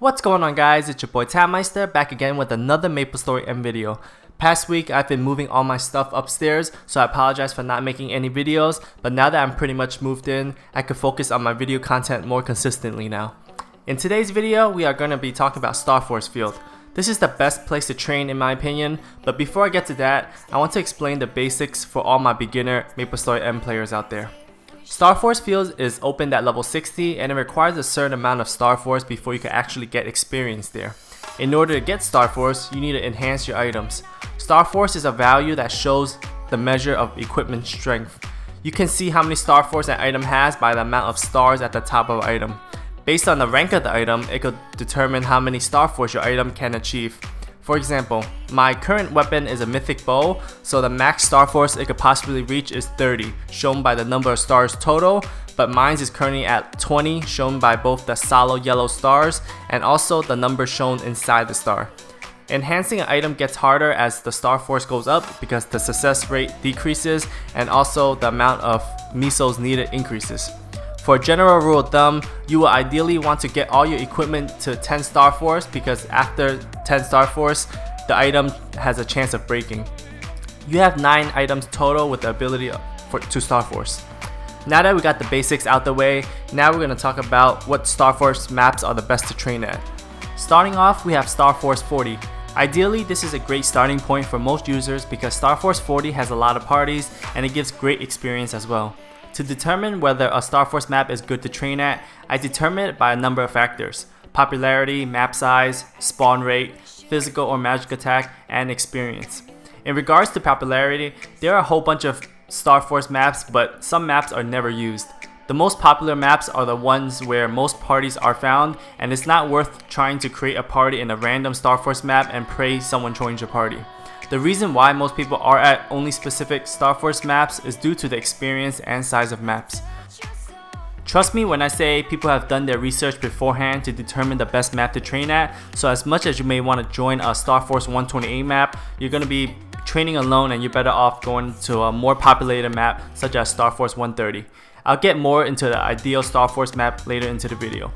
What's going on, guys? It's your boy TanMista back again with another Maplestory M video. Past week I've been moving all my stuff upstairs, so I apologize for not making any videos, but now that I'm pretty much moved in, I can focus on my video content more consistently now. In today's video, we are going to be talking about Starforce Field. This is the best place to train in my opinion, but before I get to that, I want to explain the basics for all my beginner Maplestory M players out there. Starforce Field is opened at level 60 and it requires a certain amount of Starforce before you can actually get experience there. In order to get Starforce, you need to enhance your items. Starforce is a value that shows the measure of equipment strength. You can see how many Starforce an item has by the amount of stars at the top of an item. Based on the rank of the item, it could determine how many Starforce your item can achieve. For example, my current weapon is a mythic bow, so the max Starforce it could possibly reach is 30, shown by the number of stars total, but mine is currently at 20, shown by both the solid yellow stars and also the number shown inside the star. Enhancing an item gets harder as the Starforce goes up because the success rate decreases and also the amount of misos needed increases. For a general rule of thumb, you will ideally want to get all your equipment to 10 Starforce because after 10 Starforce, the item has a chance of breaking. You have 9 items total with the ability to Starforce. Now that we got the basics out the way, now we're going to talk about what Starforce maps are the best to train at. Starting off, we have Starforce 40. Ideally, this is a great starting point for most users because Starforce 40 has a lot of parties and it gives great experience as well. To determine whether a Starforce map is good to train at, I determine it by a number of factors: popularity, map size, spawn rate, physical or magic attack, and experience. In regards to popularity, there are a whole bunch of Starforce maps, but some maps are never used. The most popular maps are the ones where most parties are found, and it's not worth trying to create a party in a random Starforce map and pray someone joins your party. The reason why most people are at only specific Starforce maps is due to the experience and size of maps. Trust me when I say people have done their research beforehand to determine the best map to train at, so as much as you may want to join a Starforce 128 map, you're going to be training alone and you're better off going to a more populated map such as Starforce 130. I'll get more into the ideal Starforce map later into the video.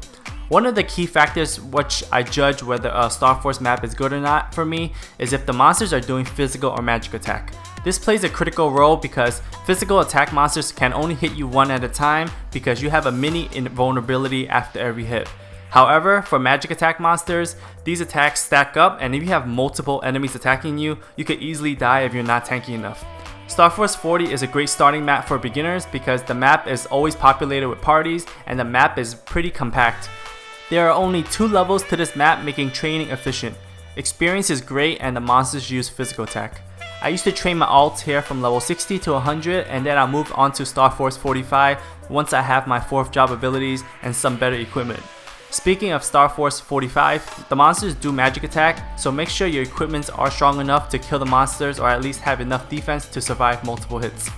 One of the key factors which I judge whether a Starforce map is good or not for me is if the monsters are doing physical or magic attack. This plays a critical role because physical attack monsters can only hit you one at a time because you have a mini invulnerability after every hit. However, for magic attack monsters, these attacks stack up, and if you have multiple enemies attacking you, you could easily die if you're not tanky enough. Starforce 40 is a great starting map for beginners because the map is always populated with parties and the map is pretty compact. There are only 2 levels to this map, making training efficient. Experience is great and the monsters use physical attack. I used to train my alts here from level 60 to 100 and then I moved on to Starforce 45 once I have my 4th job abilities and some better equipment. Speaking of Starforce 45, the monsters do magic attack, so make sure your equipments are strong enough to kill the monsters or at least have enough defense to survive multiple hits.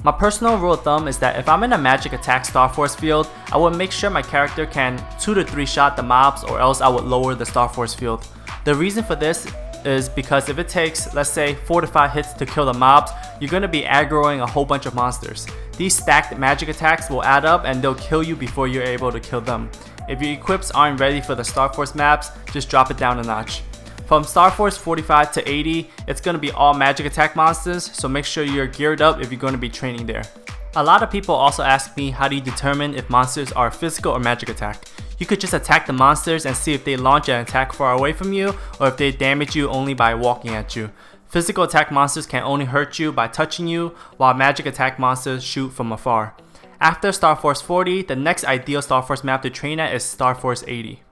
My personal rule of thumb is that if I'm in a magic attack Starforce field, I would make sure my character can 2 to 3 shot the mobs or else I would lower the Starforce field. The reason for this is because if it takes, let's say, 4 to 5 hits to kill the mobs, you're going to be aggroing a whole bunch of monsters. These stacked magic attacks will add up and they'll kill you before you're able to kill them. If your equips aren't ready for the Starforce maps, just drop it down a notch. From Starforce 45 to 80, it's going to be all magic attack monsters, so make sure you're geared up if you're going to be training there. A lot of people also ask me how do you determine if monsters are physical or magic attack. You could just attack the monsters and see if they launch an attack far away from you or if they damage you only by walking at you. Physical attack monsters can only hurt you by touching you, while magic attack monsters shoot from afar. After Starforce 40, the next ideal Starforce map to train at is Starforce 80.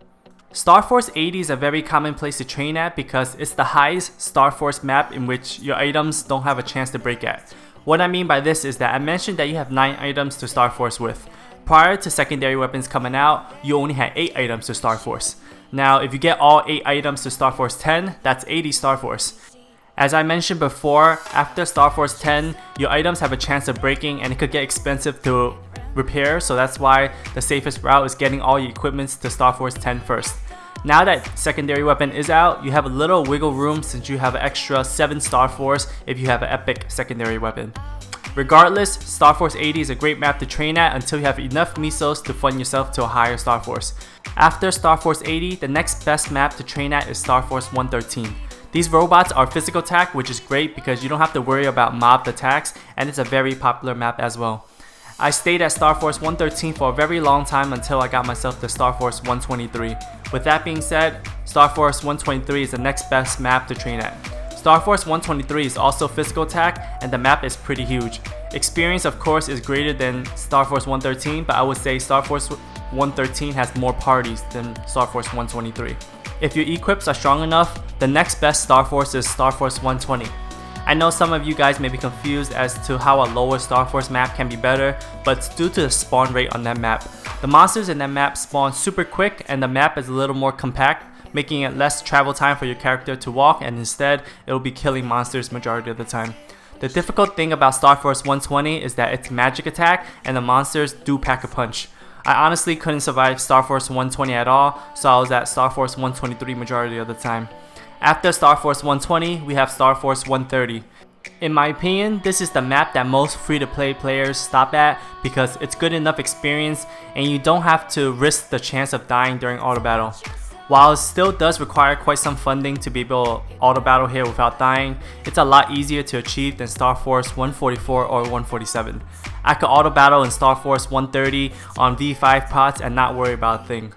Starforce 80 is a very common place to train at because it's the highest Starforce map in which your items don't have a chance to break at. What I mean by this is that I mentioned that you have 9 items to Starforce with. Prior to secondary weapons coming out, you only had 8 items to Starforce. Now, if you get all 8 items to Starforce 10, that's 80 Starforce. As I mentioned before, after Starforce 10, your items have a chance of breaking and it could get expensive to repair, so that's why the safest route is getting all your equipments to Starforce 10 first. Now that secondary weapon is out, you have a little wiggle room since you have an extra 7 Starforce if you have an epic secondary weapon. Regardless, Starforce 80 is a great map to train at until you have enough misos to fund yourself to a higher Starforce. After Starforce 80, the next best map to train at is Starforce 113. These robots are physical attack, which is great because you don't have to worry about mob attacks, and it's a very popular map as well. I stayed at Starforce 113 for a very long time until I got myself to Starforce 123. With that being said, Starforce 123 is the next best map to train at. Starforce 123 is also physical attack, and the map is pretty huge. Experience of course is greater than Starforce 113, but I would say Starforce 113 has more parties than Starforce 123. If your equips are strong enough, the next best Starforce is Starforce 120. I know some of you guys may be confused as to how a lower Starforce map can be better, but it's due to the spawn rate on that map. The monsters in that map spawn super quick, and the map is a little more compact, making it less travel time for your character to walk, and instead it will be killing monsters majority of the time. The difficult thing about Starforce 120 is that it's magic attack and the monsters do pack a punch. I honestly couldn't survive Starforce 120 at all, so I was at Starforce 123 majority of the time. After Starforce 120, we have Starforce 130. In my opinion, this is the map that most free-to-play players stop at because it's good enough experience and you don't have to risk the chance of dying during auto battle. While it still does require quite some funding to be able to auto battle here without dying, it's a lot easier to achieve than Starforce 144 or 147. I could auto battle in Starforce 130 on V5 pots and not worry about a thing.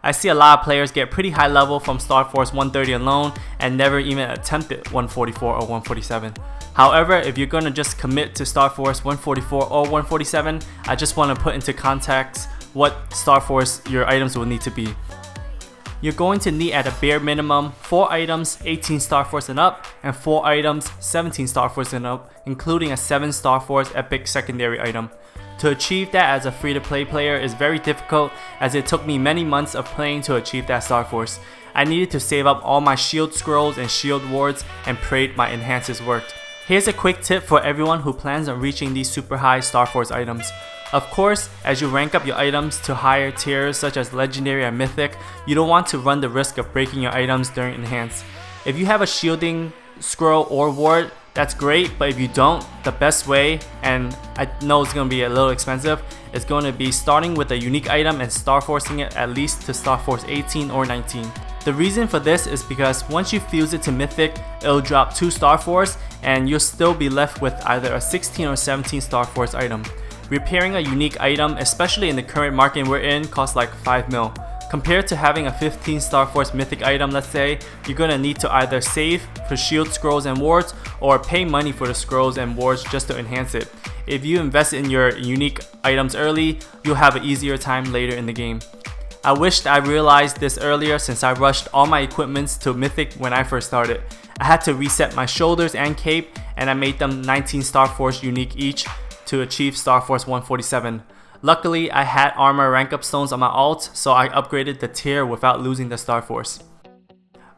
I see a lot of players get pretty high level from Starforce 130 alone and never even attempted 144 or 147. However, if you're gonna just commit to Starforce 144 or 147, I just want to put into context what Starforce your items will need to be. You're going to need at a bare minimum 4 items 18 Starforce and up, and 4 items 17 Starforce and up, including a 7 Starforce epic secondary item. To achieve that as a free-to-play player is very difficult, as it took me many months of playing to achieve that Starforce. I needed to save up all my shield scrolls and shield wards and prayed my enhances worked. Here's a quick tip for everyone who plans on reaching these super high Starforce items. Of course, as you rank up your items to higher tiers such as Legendary and Mythic, you don't want to run the risk of breaking your items during Enhance. If you have a shielding scroll or ward, that's great, but if you don't, the best way, and I know it's going to be a little expensive, is going to be starting with a unique item and Starforcing it at least to Starforce 18 or 19. The reason for this is because once you fuse it to Mythic, it'll drop 2 Starforce and you'll still be left with either a 16 or 17 Starforce item. Repairing a unique item, especially in the current market we're in, costs like 5 mil. Compared to having a 15 Starforce mythic item, let's say, you're gonna need to either save for shield scrolls and wards or pay money for the scrolls and wards just to enhance it. If you invest in your unique items early, you'll have an easier time later in the game. I wished I realized this earlier since I rushed all my equipments to mythic when I first started. I had to reset my shoulders and cape, and I made them 19 Starforce unique each to achieve Starforce 147. Luckily, I had armor rank up stones on my alt, so I upgraded the tier without losing the Starforce.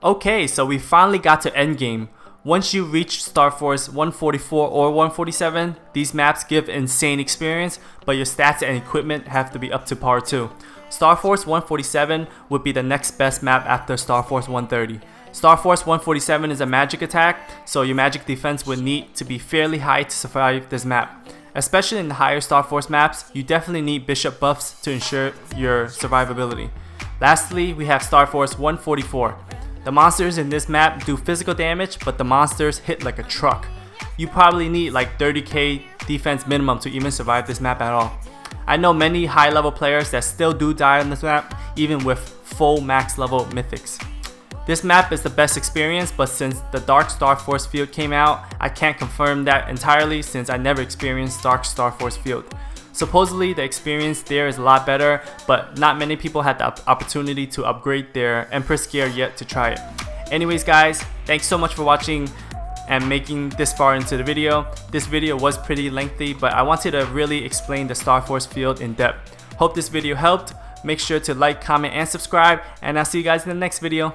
Okay, so we finally got to Endgame. Once you reach Starforce 144 or 147, these maps give insane experience, but your stats and equipment have to be up to par too. Starforce 147 would be the next best map after Starforce 130. Starforce 147 is a magic attack, so your magic defense would need to be fairly high to survive this map. Especially in the higher Starforce maps, you definitely need bishop buffs to ensure your survivability. Lastly, we have Starforce 144. The monsters in this map do physical damage, but the monsters hit like a truck. You probably need like 30k defense minimum to even survive this map at all. I know many high level players that still do die on this map, even with full max level mythics. This map is the best experience, but since the Dark Starforce Field came out, I can't confirm that entirely since I never experienced Dark Starforce Field. Supposedly the experience there is a lot better, but not many people had the opportunity to upgrade their Empress gear yet to try it. Anyways guys, thanks so much for watching and making this far into the video. This video was pretty lengthy, but I wanted to really explain the Starforce Field in depth. Hope this video helped. Make sure to like, comment, and subscribe, and I'll see you guys in the next video.